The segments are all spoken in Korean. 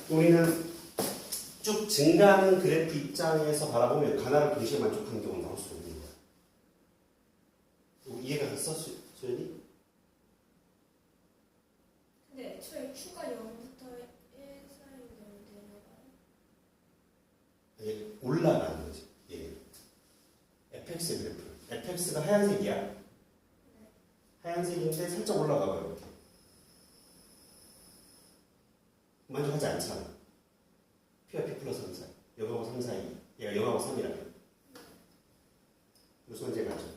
우리는 쭉 증가하는 그래프 입장에서 바라보면 하나를 동시에 만족하는 경우는 나올 수 없는 거야. 이해가 갔어, 소연이? 근데 애초에 Q가 0부터 1 사이인데 내려가요? 예, 올라가는 거지. 예. fx 그래프. fx가 하얀색이야. 하얀색인데 살짝 올라가봐요. 이렇게. 만족하지 않잖아. P와 P 플러스 3 사이. 0하고 3 사이. 얘가 0하고 3이라면. 무슨 문제 가죠?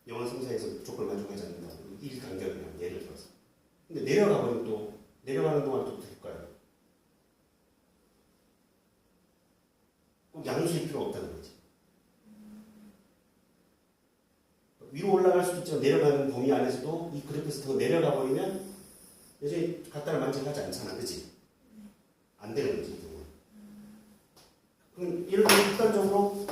0과 3 사이에서 무조건 만족하지 않는다. 1 간격이야. 예를 들어서. 근데 내려가버리면 또, 내려가는 동안 또 될 거예요. 꼭 양수일 필요가 없다는 거지. 위로 올라갈 수도 있지만 내려가는 범위 안에서도 이 그래프에서 더 내려가 버리면 여전히 갖다를 만족하지 않잖아. 그치? 안 되는 거지. 그럼 예를 들어 극단적으로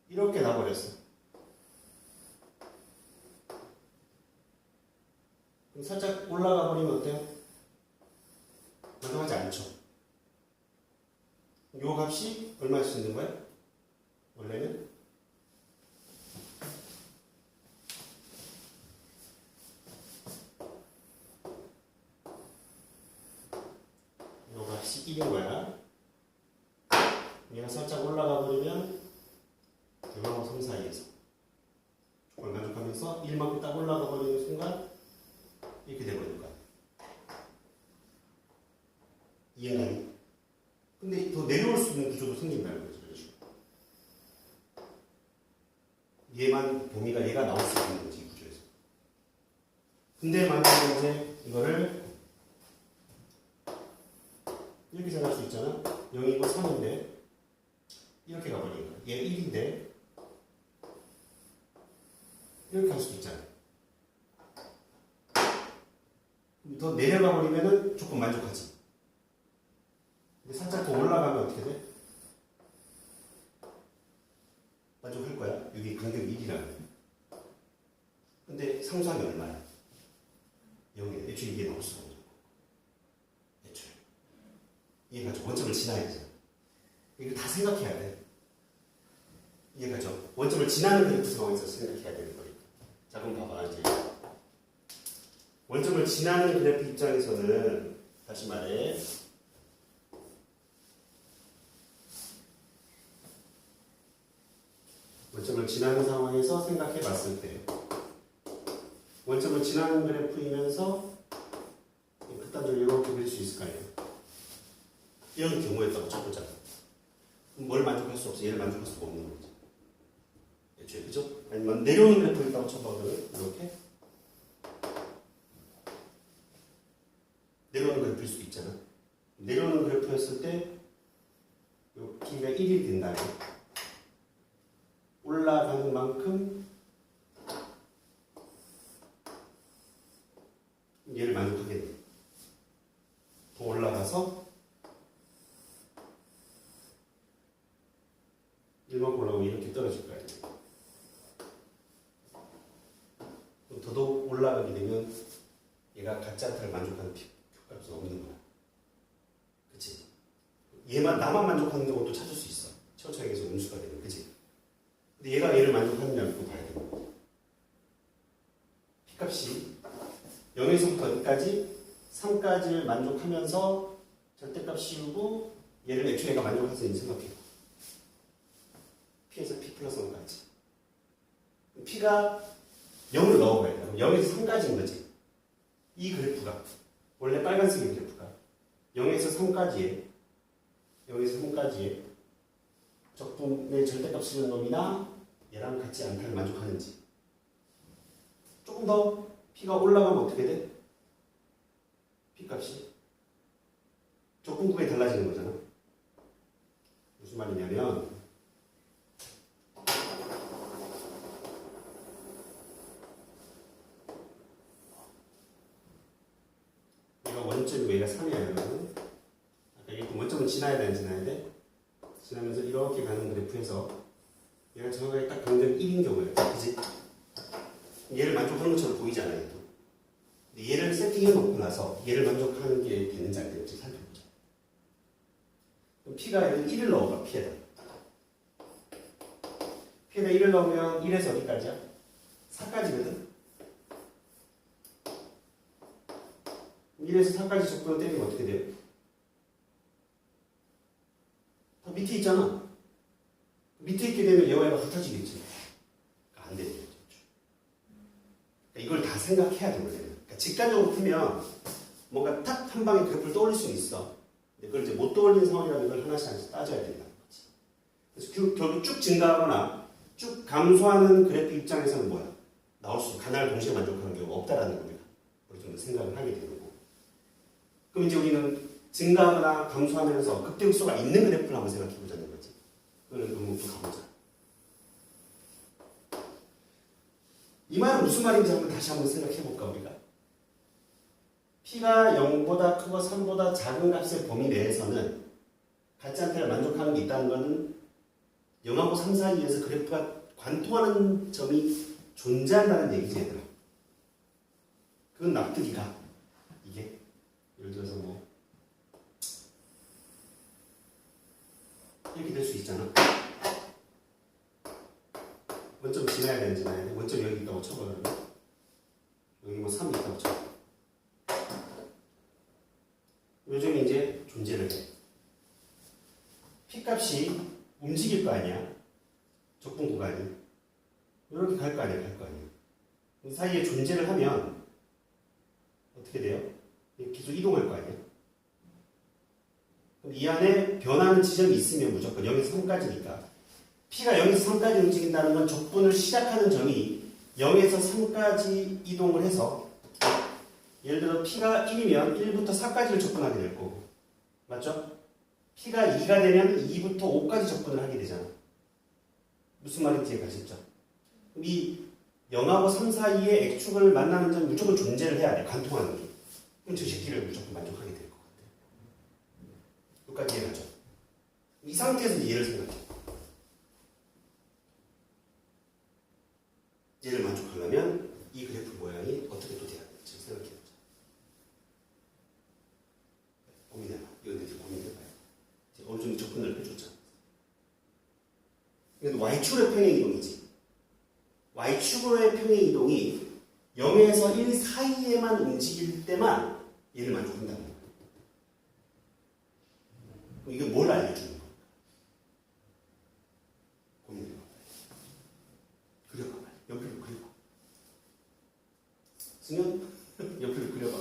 이렇게 나버렸어. 그럼 살짝 올라가 버리면 어때요? 만족하지 않죠. 요 값이 얼마일 수 있는 거야? 원래는 요 값이 1인 거야. 얘가 살짝 올라가 버리면 0하고 3 사이에서 조건 만족하면서 1만큼 딱 올라가 버리는 순간 이렇게 돼버릴 거야. 이해가니? 근데 더 내려올 수 있는 구조도 생긴다는 거죠. 얘만 범위가 얘가 나올 수 있는 거지, 이 구조에서. 근데 만약에 이제 이거를 이렇게 생각할 수 있잖아. 0이고 3인데 이렇게 가버리니까 얘 1인데 이렇게 할 수도 있잖아. 더 내려가 버리면은 조금 만족하지. 근데 살짝 더 올라가면 어떻게 돼? 만족할 거야. 여기 간격 1이라는. 근데 상수함이 얼마야? 0이야. 애초에 이게 나올 수가 없는 거. 애초에. 이해가죠? 원점을 지나야 되잖아. 이거 다 생각해야 돼. 이해가죠? 원점을 지나는 그래프 상황에서 생각해야 되는 거니까. 자, 그럼 봐봐. 이제. 원점을 지나는 그래프 입장에서는, 다시 말해. 원점을 지나는 상황에서 생각해 봤을 때 원점을 지나는 그래프이면서 극단적으로 이렇게 그릴 수 있을까요? 이런 경우였다고 쳐보자. 그럼 뭘 만족할 수 없어? 얘를 만족할 수가 없는 거지. 애초에, 그죠? 아니면 내려오는 그래프였다고 쳐봐. 이렇게 내려오는 그래프일 수도 있잖아. 내려오는 그래프였을 때 요 P가 1이 된다면 올라가는 만큼 얘를 만족하겠네. 더 올라가서 1만큼 올라가면 이렇게 떨어질 거야. 더더욱 올라가게 되면 얘가 같지 않다를 만족하는 Q값은 없는 거야. 그치? 얘만, 나만 만족하는 경우도 찾을 수 있어. 최고차익에서 음수가 되면. 그치? 근데 얘가 얘를 만족하느냐를 또 봐야 되는 거죠. P값이 0에서부터 어디까지? 3까지를 만족하면서 절대값 씌우고 얘를 애초에 얘가 만족할 수 있는 생각해요. P에서 P 플러스 1까지. P가 0으로 넣어봐야 돼요. 0에서 3까지인 거지. 이 그래프가 원래 빨간색의 그래프가 0에서 3까지에 0에서 3까지에 적분의 절대값 씌우는 놈이나 얘랑 같지 않다를 만족하는지. 조금 더 P가 올라가면 어떻게 돼? P값이 적분구간이 달라지는 거잖아. 무슨 말이냐면 얘가 원점이고 얘가 3이야. 여러분. 아까 얘기했던 원점은 지나야 돼, 안 지나야 돼? 지나면서 이렇게 가는 그래프에서 얘가 정확하게 딱 간격 1인 경우예요. 그치? 얘를 만족하는 것처럼 보이잖아요. 나서 얘를 만족하는 게 되는지 안 되는지 살펴보자. 그럼 P가 1을 넣어봐. P에다 1을 넣으면 1에서 어디까지야? 4까지거든? 1에서 4까지 적분을 때리면 어떻게 돼요? 다 밑에 있잖아. 밑에 있게 되면 얘와 얘가 같아지겠지. 안 되죠. 이걸 다 생각해야 되거든요. 그러니까 직관적으로 풀면 뭔가 탁 한 방에 그래프를 떠올릴 수는 있어. 근데 그걸 이제 못 떠올리는 상황이라면 이걸 하나씩 하나씩 따져야 된다는 거지. 그래서 결국 쭉 증가하거나 쭉 감소하는 그래프 입장에서는 뭐야? 나올 수, 가나를 동시에 만족하는 경우가 없다라는 겁니다. 그걸 좀 생각을 하게 되는 거고. 그럼 이제 우리는 증가하거나 감소하면서 극대극소가 있는 그래프를 한번 생각해 보자는 거지. 그걸 또 가보자. 이 말은 무슨 말인지 다시 한번 생각해 볼까 우리가? P가 0보다 크고 3보다 작은 값의 범위 내에서는 같지 않다를 만족하는 게 있다는 것은 0하고 3 사이에서 그래프가 관통하는 점이 존재한다는 얘기지 얘들아. 그건 납득이 가. 이게 예를 들어서 뭐 이렇게 될 수 있잖아. 원점 지나야 되는지 나야 돼. 원점 여기 있다고 쳐봐. 그러면 여기 뭐 3이 있다고 쳐. 요즘에 이제 존재를 해. P값이 움직일 거 아니야. 적분 구간이. 이렇게 갈 거 아니야. 갈 거 아니야. 그 사이에 존재를 하면 어떻게 돼요? 계속 이동할 거 아니야. 그럼 이 안에 변하는 지점이 있으면 무조건 0에서 3까지니까 P가 0에서 3까지 움직인다는 건 적분을 시작하는 점이 0에서 3까지 이동을 해서 예를 들어 P가 1이면 1부터 4까지를 적분하게 될 거고 맞죠? P가 2가 되면 2부터 5까지 적분을 하게 되잖아. 무슨 말인지 이해가셨죠? 이 0하고 3 사이에 X축을 만나는 점 무조건 존재를 해야 돼. 관통하는 게. 그럼 저 새끼를 무조건 만족하게 될 것 같아. 여기까지 이해가죠? 이 상태에서 얘를 생각해. 얘를 만족하려면 이 그래프 모양이 어떻게 또 돼야 될지 생각해보자. 고민해봐. 이건 이제 고민해봐요. 어느 정도 접근을 해줬잖아. 이건 Y축의 평행 이동이지. Y축의 평행 이동이 0에서 1 사이에만 움직일 때만 얘를 만족한다는 거야. 그럼 이게 뭘 알려주는 거야? 고민해봐. 그려봐봐. 옆으로 그려봐. 승현, 옆으로 그려봐.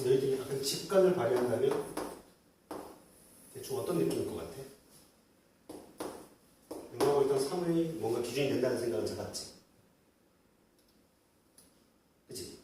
너희들이 약간 직관을 발휘한다면 대충 어떤 느낌일 것 같아? 영하고 있던 3의 뭔가 기준이 된다는 생각은 잡았지? 그치?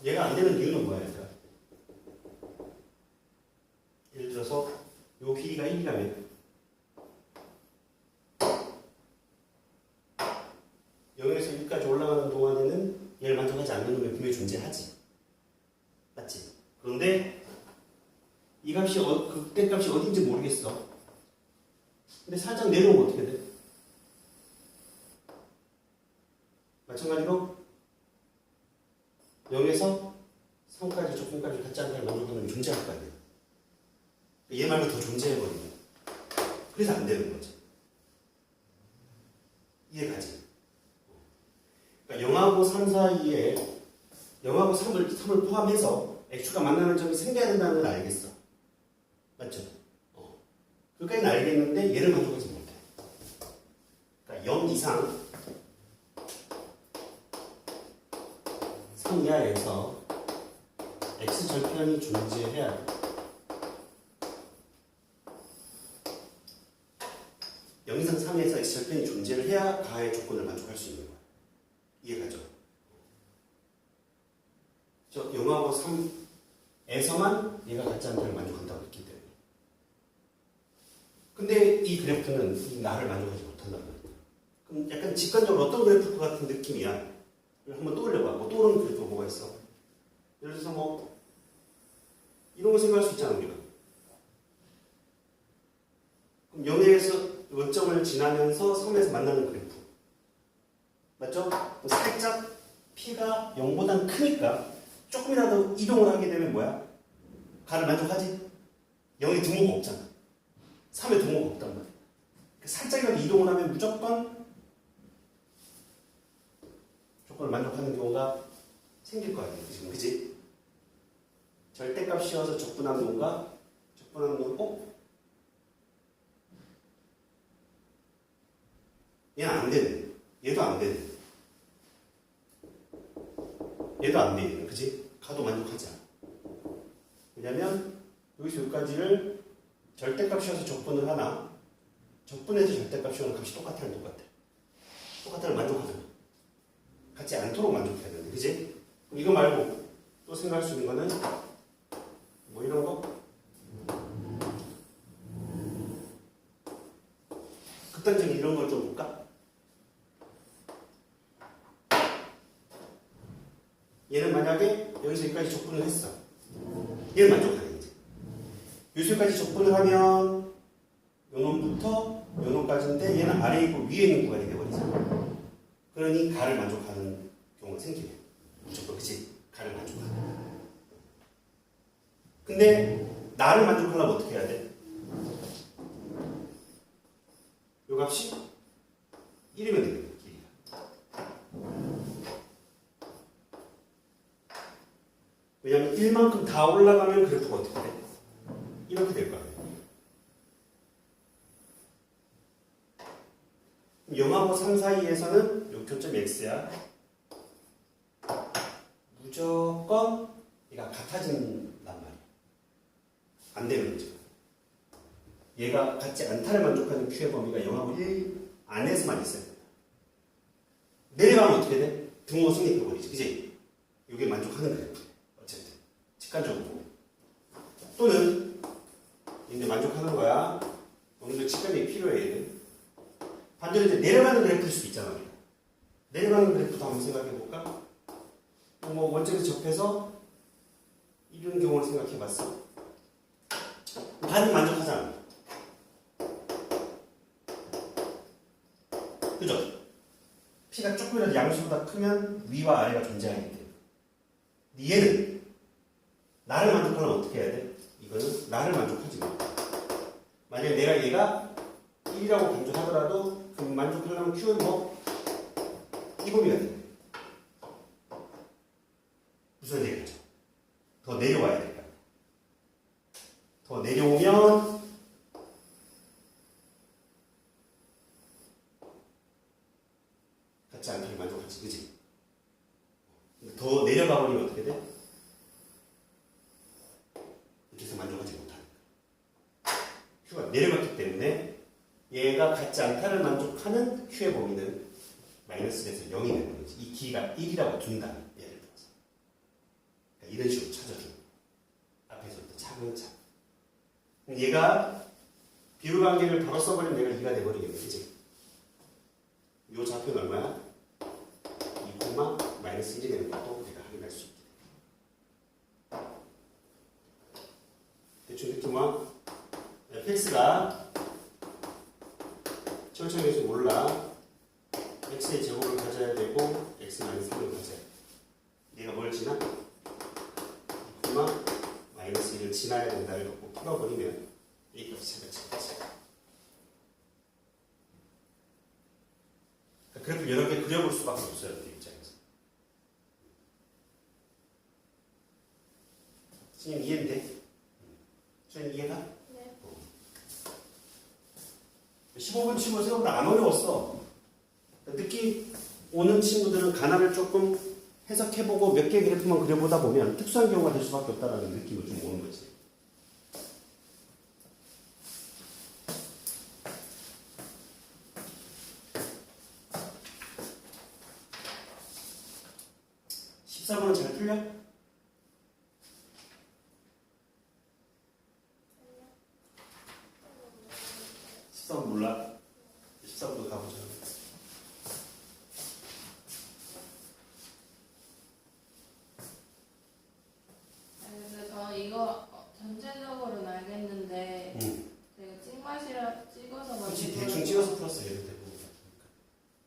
얘가 안 되는 이유는 뭐야? 얘가? 예를 들어서 요 길이가 1이라면 0에서 1까지 올라가는 동안에는 얘를 만족하지 않는 놈이 분명히 존재하지. 맞지? 그런데 이 값이 그때 값이 어딘지 모르겠어. 근데 살짝 내려오면 어떻게 돼? 마찬가지로 0에서 3까지 조금까지 같지 않다는 만족하는 놈이 존재할 거 아니야. 얘 말고 더 존재해버리면 그래서 안 되는 거지. 이해가지? 그러니까 0하고 3 사이에 0하고 3을 포함해서 x가 만나는 점이 생겨야 된다는 걸 알겠어. 맞죠? 그까지는 알겠는데 얘를 만족하지 못해. 그러니까 0 이상 3 이하에서 x 절편이 존재해야 돼. 0 이상 3에서 x 절편이 존재를 해야 가의 조건을 만족할 수 있는 거야. 이해가죠? 저 0하고 3에서만 얘가 같지 않다를 만족한다고 했기 때문에. 근데 이 그래프는 이 나를 만족하지 못한단 말이야. 그럼 약간 직관적으로 어떤 그래프 같은 느낌이야? 한번 떠올려봐. 뭐 떠오르는 그래프가 뭐가 있어? 예를 들어서 뭐 이런 거 생각할 수 있잖아 우리가. 그럼 0에서 원점을 지나면서 3에서 만나는 그래프. 맞죠? 살짝 P가 0보단 크니까 조금이라도 이동을 하게 되면 뭐야? 가를 만족하지? 0에 등호가 없잖아. 3에 등호가 없단 말이야. 살짝이라도 이동을 하면 무조건 조건을 만족하는 경우가 생길 거 아니에요. 지금 그치? 절대값 씌워서 적분한 놈과 적분한 놈, 얘는 안 되네. 얘도 안 되네. 얘도 안 돼. 그치? 가도 만족하지 않아. 왜냐면 여기서 여기까지를 절대값 씌워서 적분을 하나 적분해서 절대값 씌우는 값이 똑같아요, 똑같아. 똑같아요, 만족하잖아. 같지 않도록 만족해야 되는데, 그치? 그럼 이거 말고 또 생각할 수 있는 거는 뭐 이런 거? 극단적인 이런 걸 좀 볼까? 얘는 만약에 여기서 여기까지 적분을 했어. 얘는 만족하네, 이제. 여기서까지 적분을 하면 요놈부터 요놈까지인데 얘는 아래에 있고 위에 있는 구간이 되어버리잖아. 그러니 가를 만족하는 경우가 생기네. 무조건 그치? 가를 만족하는. 근데 나를 만족하려면 어떻게 해야 돼? 요 값이 1이면 되겠네. 길이가. 왜냐면 1만큼 다 올라가면 그래프가 어떻게 돼? 이렇게 될 거 아니에요. 0하고 3 사이에서는 요 교점 x야. 무조건 얘가 같아진단 말이야. 안 되는 거죠. 얘가 같지 않다를 만족하는 Q의 범위가 0하고 1 안에서만 있어야 된다. 내려가면 어떻게 돼? 등호 성립해버리지. 그지? 이게 만족하는 그래프. 어쨌든. 직관적으로. 또는, 이제 만족하는 거야. 어느 정도 직관이 필요해. 반대로 이제 내려가는 그래프일 수도 있잖아. 내려가는 그래프도 한번 생각해 볼까? 뭐, 원점에서 접해서 이런 경우를 생각해 봤어. 반은 만족하잖아. 그죠? P가 조금이라도 양수보다 크면 위와 아래가 존재하기 때문에. 얘는 나를 만족하려면 어떻게 해야 돼? 이거는 나를 만족하지 못해. 만약에 내가 얘가 1이라고 강조하더라도 그 만족하려면 Q는 뭐? 이 범위가 돼. 무슨 얘기죠? 더 내려와야 될까? 더 내려오면 같지 않게 만족하지, 그지? 더 내려가 버리면 어떻게 돼? 이렇게 해서 만족하지 못하니까. Q가 내려갔기 때문에 얘가 같지 않다를 만족하는 Q의 범위는 마이너스 돼서 0이 되는 거지. 이 D가 1이라고 둔다면, 예를 들어서. 그러니까 이런 식으로 찾아주는 거야. 앞에서부터 차근차근. 그럼 얘가 비율관계를 바로 써버리면 얘가 2가 돼버리겠네, 그지? 요 좌표는 얼마야? 2, 마이너스 1이 되는 것도 우리가 확인할 수 있게 돼. 대충 이렇게 뭐 fx가 천천히 몰라. x의 제곱을 가져야 되고 x 마이너스 3을 가져야 돼. 얘가 뭘 지나? 2, 마이너스 1을 지나야 된다를 갖고 풀어버리면 이 값이 차가차가지. 그래프 여러 개 그려볼 수밖에 없어요, 그 입장에서. 선생님 이해인데? 선생님 이해가? 네. 15번 친구 생각보다 안 어려웠어. 느낌 오는 친구들은 가나를 조금 해석해보고 몇 개 그래프만 그려보다 보면 특수한 경우가 될 수밖에 없다는 느낌이 좀 오는 거지. (14번은) 잘 풀려? 14번 몰라? 14번도 가보자. 근데 저 이거 전체적으로는 알겠는데 제가 찍어서 그렇지, 만든 대충 찍어서 풀었어. 얘를 대부분.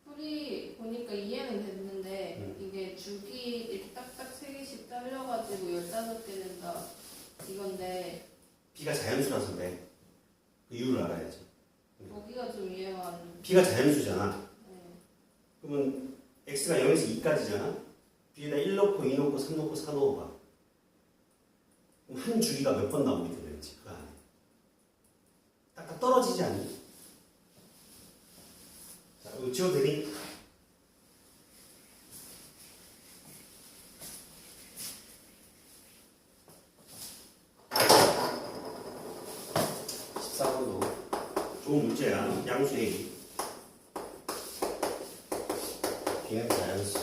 풀이 보니까 이해는 됐는데 이게 주기 이렇게 딱딱 3개씩 잘려가지고 15개 된다 이건데 B가 자연수라서 그래. 그 이유를 알아야지. 거기가 좀 이해가 안 돼. B가 자연수잖아. 네. 그러면 X가 0에서 2까지잖아. B에다 1 넣고 2 넣고 3 넣고 4 넣어봐. 그럼 한 주기가 몇 번 나오게 되는지 그 안에. 딱딱 떨어지지 않니? 자, 이거 지워도 되니? 좋은 문제야. 양수 A. B는 자연수.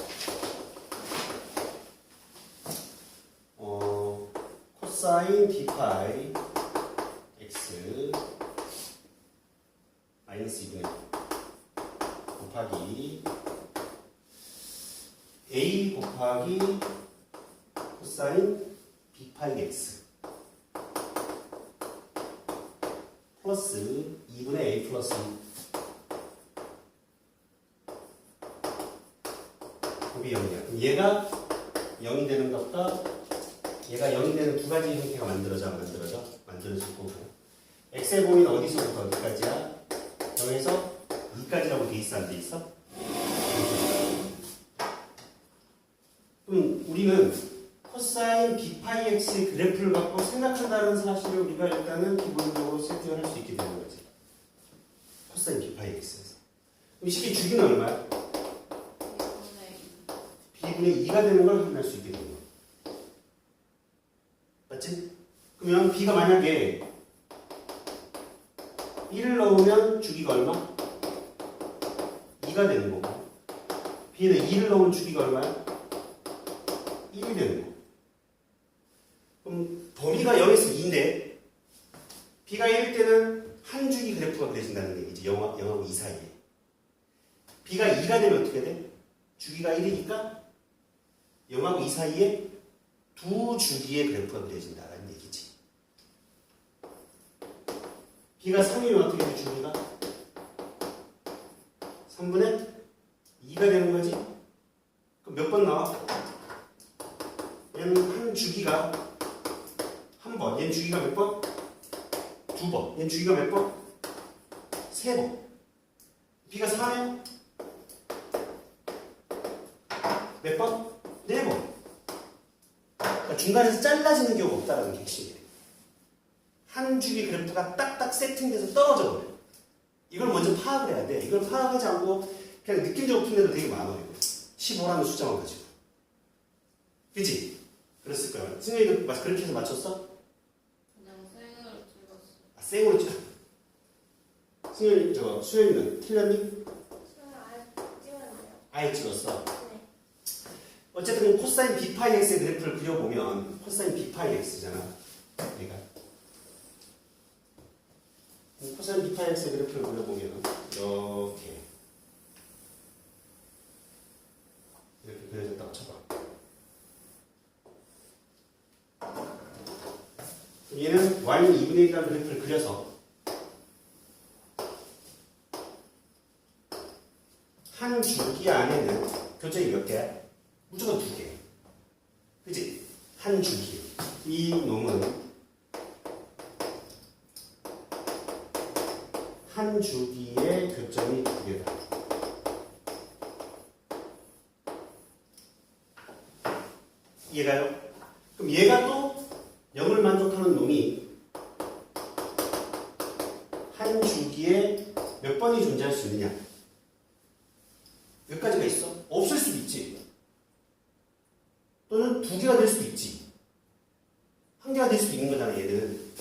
코사인 B파이 X 마이너스 2분의 곱하기 A 곱하기 코사인 B파이 X 플러스 2분의 A 플러스 곱이 0이야. 그럼 얘가 0이 되는 것과 얘가 0이 되는 두 가지 형태가 만들어질 거고 x의 범위는 어디서부터 어디까지야? 0에서 2까지라고 돼 있어 안 돼 있어? 그럼 우리는 코사인 B파이 X의 그래프를 갖고 생각한다는 사실을 우리가 일단은 기본적으로 세팅을 할 수 있게 되는 거지. 코사인 B파이 X에서. 그럼 쉽게 주기는 얼마야? B분의 2가 되는 걸 확인할 수 있게 되는 거야. 그러면 B가 만약에 1을 넣으면 주기가 얼마? 2가 되는 거고 B는 2를 넣으면 주기가 얼마야? 1이 되는 거고 그럼 범위가 0에서 2인데 B가 1일 때는 한 주기 그래프가 그려진다는 얘기지. 0하고 2 사이에. B가 2가 되면 어떻게 돼? 주기가 1이니까 0하고 2 사이에 두 주기의 그래프가 그려진다는 얘기지. B가 3이면 어떻게 돼? 주기가? 3분의 2가 되는 거지. 그럼 몇 번 나와? 얘는 한 주기가 한 번. 얘는 주기가 몇 번? 두 번. 얘는 주기가 몇 번? 세 번. B가 4면 몇 번? 네 번. 그러니까 중간에서 잘라지는 경우가 없다는 게 핵심이에요. 한 주기 그래프가 딱딱 세팅돼서 떨어져 버려요. 이걸 먼저 파악을 해야 돼. 이걸 파악하지 않고 그냥 느낌적으로 푼 애도 되게 많아요. 15라는 숫자만 가지고. 그치? 그랬을 거야. 승현이도 그렇게 해서 맞췄어? 그냥 생으로 찍었어. 아, 생으로 찍어. 승현이, 수현이는 틀렸니? 저는 아예 찍었는데요. 아예 찍었어. 네. 어쨌든 코사인 b 파이 x의 그래프를 그려보면 코사인 b 파이 x잖아. 얘가. 코사인 b 파이 x의 그래프를 그려보면 이렇게 그려졌다고 쳐봐. 얘는 y는 2분의 1이라는 그래프를 그려서 한 줄기 안에는 교점이 몇 개야? 무조건 2개. 그치? 한 줄기. 이 놈은 한 줄기의 교점이 2개다. 이해가요? 그럼 얘가 또 0을 만족하는 놈이 한 줄기에 몇 번이 존재할 수 있느냐? 몇 가지가 있어? 없을 수도 있지. 또는 2개가 될 수도 있지. 1개가 될 수도 있는 거잖아, 얘는.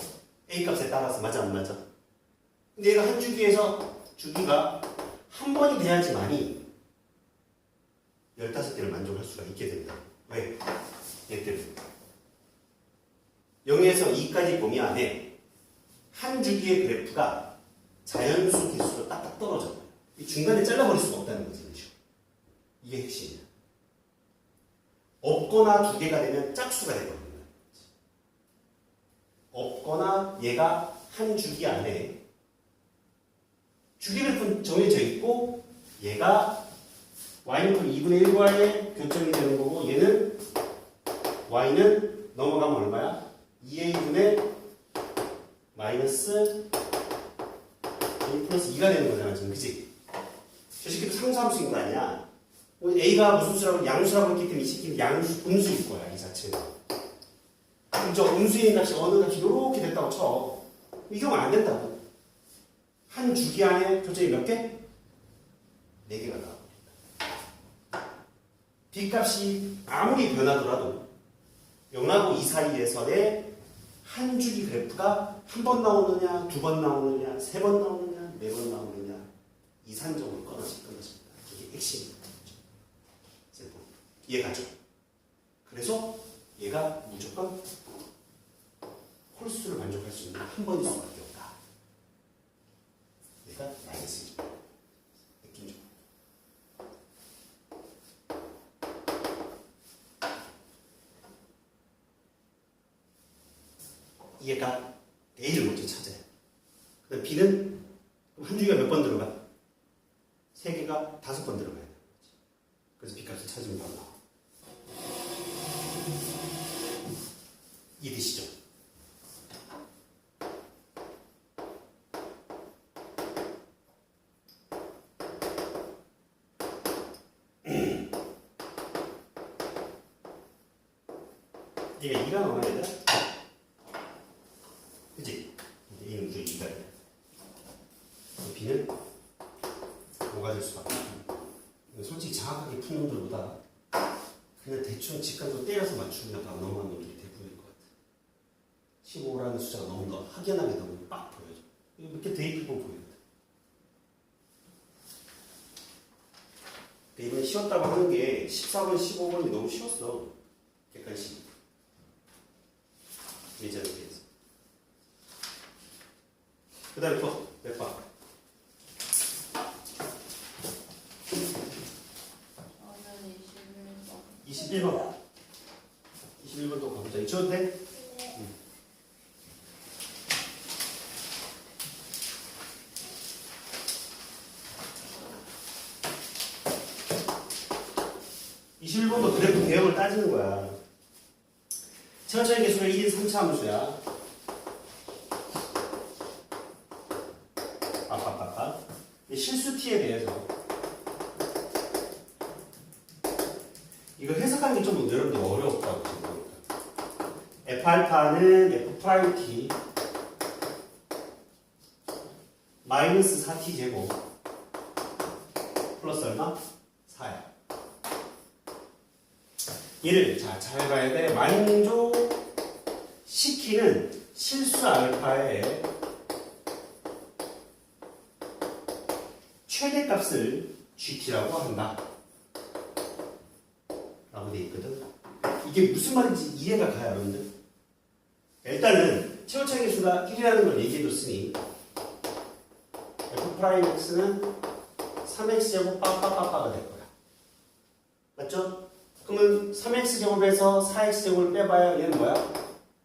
A 값에 따라서. 맞아, 안 맞아? 근데 얘가 한 주기에서 주기가 한 번이 돼야지만이 15개를 만족할 수가 있게 된다. 왜? 얘 때문에. 0에서 2까지 범위 안에 한 주기의 그래프가 자연수 개수로 딱딱 떨어져. 이 중간에 잘라버릴 수가 없다는 거지. 이게 핵심이야. 없거나 2개가 되면 짝수가 되거든요. 없거나 얘가 한 주기 안에 주기 그래프는 정해져 있고 얘가 y는 2분의 1과의 교점이 되는 거고 얘는 y는 넘어가면 얼마야? 2a분의 마이너스 a 플러스 2가 되는 거잖아 지금. 그치? 저 새끼도 상수함수인 거 아니야? a가 무슨 수라고 양수라고 했기 때문에 이 새끼는 양수, 음수일 거야 이 자체는. 그럼 저 음수인 값이 어느 값이 이렇게 됐다고 쳐. 이 경우 안 된다고. 한 주기 안에 교점이 몇 개? 4개가 나와. b값이 아무리 변하더라도 0하고 2 사이에서의 한 주기 그래프가 한 번 나오느냐, 2번 나오느냐, 3번 나오느냐, 4번 나오느냐 이산적으로 끊어집니다. 이게 핵심입니다. 이해가죠? 그래서 얘가 무조건 홀수를 만족할 수 있는 한 번일 수밖에 없다. 얘가 마이너스죠. 느낌죠? 얘가 A를 먼저 찾아요. 그다음 B는 한 주기가 몇 번 들어가? 3개가 5번 들어가요. 그래서 B값을 찾으면 바로 나와. 이해되시죠? 얘가 2가 나와야 돼? 그치? A는 무조건 2가 돼. B는 5가 될 수밖에 없어. 솔직히 정확하게 푼 놈들보다 그냥 대충 직관적으로 때려서 맞추면 다 넘어가는 놈들이 대부분일 것 같아. 15라는 숫자가 너무 더 확연하게 너무 빡 보여져. 이거 이렇게 대입해보면 보여요. 이번에 쉬웠다고 하는 게 14번, 15번이 너무 쉬웠어. 객관식. 예전에 비해서. 그 다음에 또 몇 번? 저는 21번. 21번 또 가보자. 잊혀도 돼? 네. 21번도 그래프 대형을 따지는 거야. 천천히 계수가 1인 3차 함수야. 빠빠빠빠. 실수 t에 대해서 이거 해석하는 게 좀 여러분들 어려웠다고 지금 보니까. F알파는 F 프라임 t 마이너스 4t 제곱 플러스 얼마? 4야. 얘를 잘 봐야 돼. 만족시키는 실수 알파의 최대값을 GT라고 한다. 라고 돼 있거든. 이게 무슨 말인지 이해가 가요, 여러분들? 일단은 최고차의 개수가 1이라는 걸 얘기해줬으니 F'X는 3X제곱 빠빠빠빠가 될 거야. 맞죠? 그러면 3X제곱에서 4X제곱을 빼봐야 얘는 뭐야?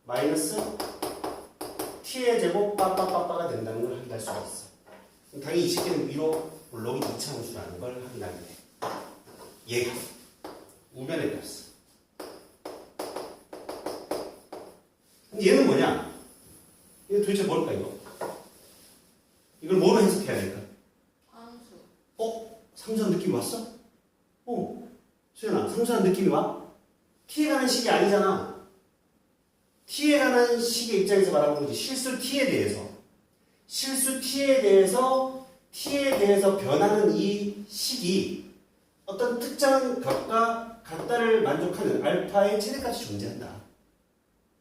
마이너스 T의 제곱 빠빠빠빠가 된다는 걸 확인할 수가 있어. 그럼 당연히 이 식기는 위로 올라오기 2차 함수라는 걸 확인하게 돼. 얘가 우변의 값. 근데 얘는 뭐냐? 이거 도대체 뭘까 이거? 이걸 뭐로 해석해야 될까? 함수. 상수한 느낌이 왔어? 수연아, 상수한 느낌이 와? t에 가는 식이 아니잖아. t에 가는 식의 입장에서 말하는 거지. 실수 t에 대해서 변하는 이 식이 어떤 특정 값과 같다를 만족하는 알파의 최대값이 존재한다.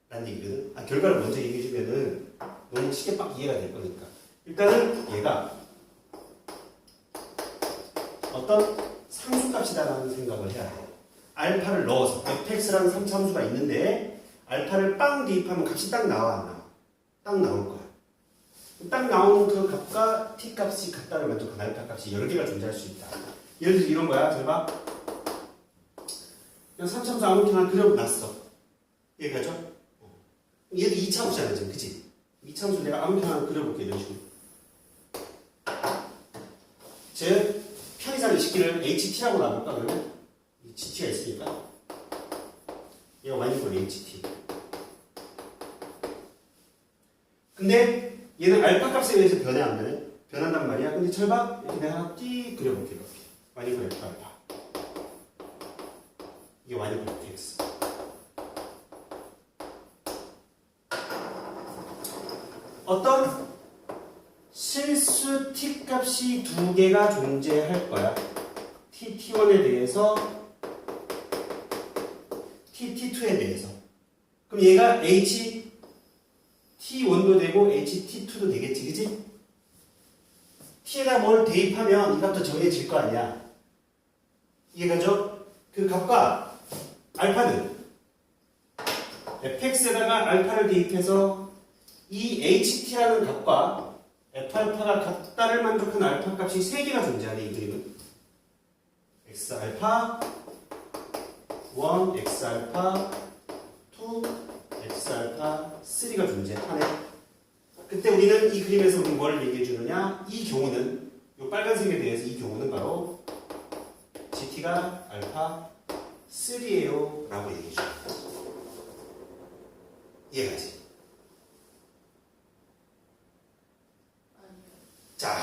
라는 얘기거든. 결과를 먼저 얘기해주면은 너무 쉽게 빡 이해가 될 거니까. 일단은 얘가 어떤 상수값이다라는 생각을 해야 돼. 알파를 넣어서 fx라는 3차 함수가 있는데 알파를 빵 대입하면 값이 딱 나와 안 나와? 딱 나올 거야. 딱 나오는 그 값과 t 값이 같다를 만족한 알파 값이 여러 개가 존재할 수 있다. 예를 들어 이런 거야. 잘 봐. 그냥 3차 함수 아무렇게나 하나 그려놨어. 얘가죠? 얘도 2차 함수잖아 지금. 그치? 2차 함수 내가 아무렇게나 하나 그려볼게. 이런 식으로. 즉 편의상 이 식기를 HT라고 나눌까 그러면? GT가 있으니까 얘가 완전히 HT. 근데 얘는 알파 값에 의해서 변해 안 변해? 변한단 말이야. 근데 철봐 이렇게 내가 하나 띠 그려볼게. 이렇게 완전히 F 알파. 이게 완전히 FX. 어떤 실수 t 값이 두 개가 존재할 거야. t1에 대해서 t2에 대해서. 그럼 얘가 t1도 되고 t2도 되겠지, 그지? t에다 뭘 대입하면 이 값도 정해질 거 아니야. 이해가죠? 그 값과 알파는 fx에다가 알파를 대입해서 이 ht라는 값과 f알파가 같다를 만족하는 알파 값이 3개가 존재하네. 이 그림은 x알파 1, x알파 2, x알파 3가 존재하네. 그때 우리는 이 그림에서 우리 뭘 얘기해 주느냐? 이 경우는 이 빨간색에 대해서 이 경우는 바로 GT가 알파 3예요 라고 얘기해 줍니다. 이해가지? 자,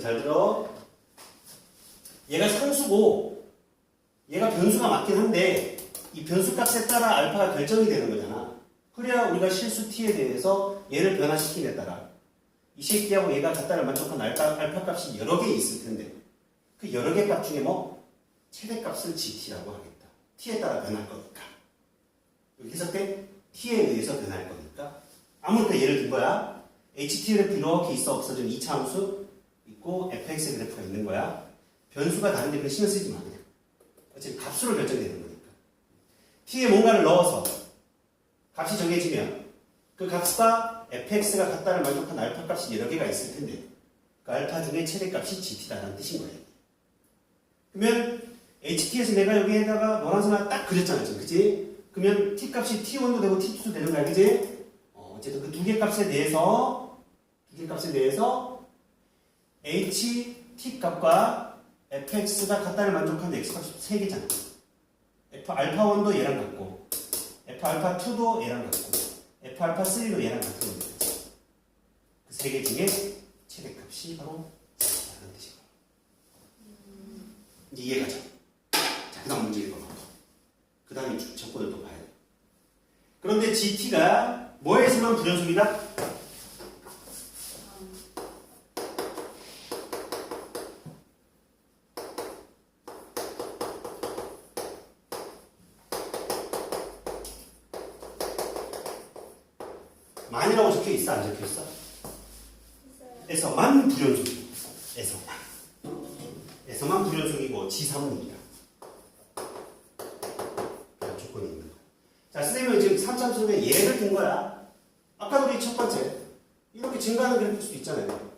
잘 들어. 얘가 상수고 얘가 변수가 맞긴 한데 이 변수 값에 따라 알파가 결정이 되는 거잖아. 그래야 우리가 실수 t에 대해서 얘를 변화시킴에 따라 이 새끼하고 얘가 같다를 만족한 알파 값이 여러 개 있을 텐데 그 여러 개 값 중에 뭐 최대값을 GT라고 하겠다. t에 따라 변할 거니까. 여기 해석돼? t에 의해서 변할 거니까 아무렇게나 예를 든 거야. ht 그래프 이렇게 있어 없어진 2차 함수 있고 fx 그래프가 있는 거야. 변수가 다른데 그냥 신경 쓰지 마 그냥. 어차피 값수로 결정되는 거니까. t에 뭔가를 넣어서 값이 정해지면 그 값과 fx가 같다를 만족한 알파 값이 여러 개가 있을 텐데 그 알파 중에 최대값이 gt다라는 뜻인 거예요. 그러면 ht에서 내가 여기에다가 노란 선 하나 딱 그렸잖아 지금 그치? 그러면 t값이 t1도 되고 t2도 되는 거야 그치? 어쨌든 그 두 개 값에 대해서 ht 값과 fx가 같다를 만족하는 x값이 3개잖아. fα1도 얘랑 같고 fα2도 얘랑 같고 fα3도 얘랑 같은 겁니다. 그 3개 중에 최대값이 바로 라는 뜻인 거예요. 이제 이해가죠? 자, 그 다음 문제 읽어봐. 그 다음에 접근을 또 봐야 돼. 그런데 GT가 뭐에서만 불연속이다? 만이라고 적혀 있어? 안 적혀 있어? 있어요. 에서만 불연속이고 에서만 불연속이고 지사문입니다. 그런 조건이 있는 거야. 자, 선생님은 지금 3참수에 예를 든 거야. 아까 우리 첫 번째 이렇게 증가하는 그래프일 수도 있잖아요.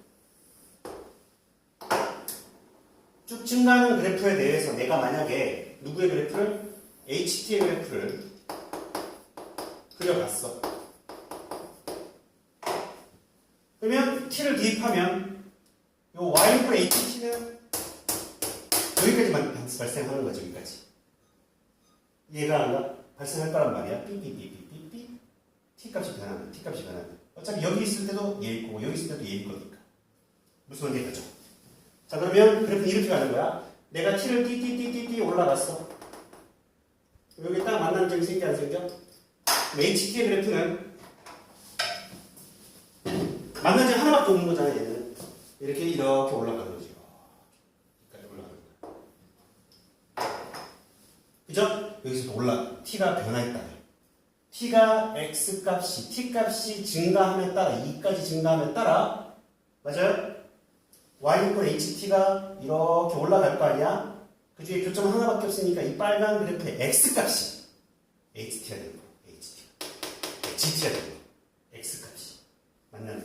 쭉 증가하는 그래프에 대해서 내가 만약에 누구의 그래프를 HT의 그래프를 그려봤어. 그러면 t를 대입하면 요 y분의 ht는 여기까지만 발생하는 거죠. 여기까지. 이해가 안 가? 발생할 거란 말이야. 삐삐삐삐삐삐 t 값이 변하는. 어차피 여기 있을 때도 얘일 거고 여기 있을 때도 얘일 거니까. 무슨 말인지 가죠? 자, 그러면 그래프는 이렇게 가는 거야. 내가 t를 띠띠띠띠띠 올라갔어. 여기 딱 만나는 점이 생겨 안 생겨? 그럼 ht의 그래프는 만난 점 하나밖에 없는 거잖아, 얘는. 이렇게 올라가는 거지. 여기까지 올라가는 거야. 그죠? 여기서 t가 변화했다. t가 x 값이, t 값이 증가함에 따라, 2까지 증가함에 따라, 맞아요? y 이퀄 ht가 이렇게 올라갈 거 아니야? 그 중에 교점은 하나밖에 없으니까 이 빨간 그래프의 x 값이 ht가 되는 거야. gt가 되는 거야.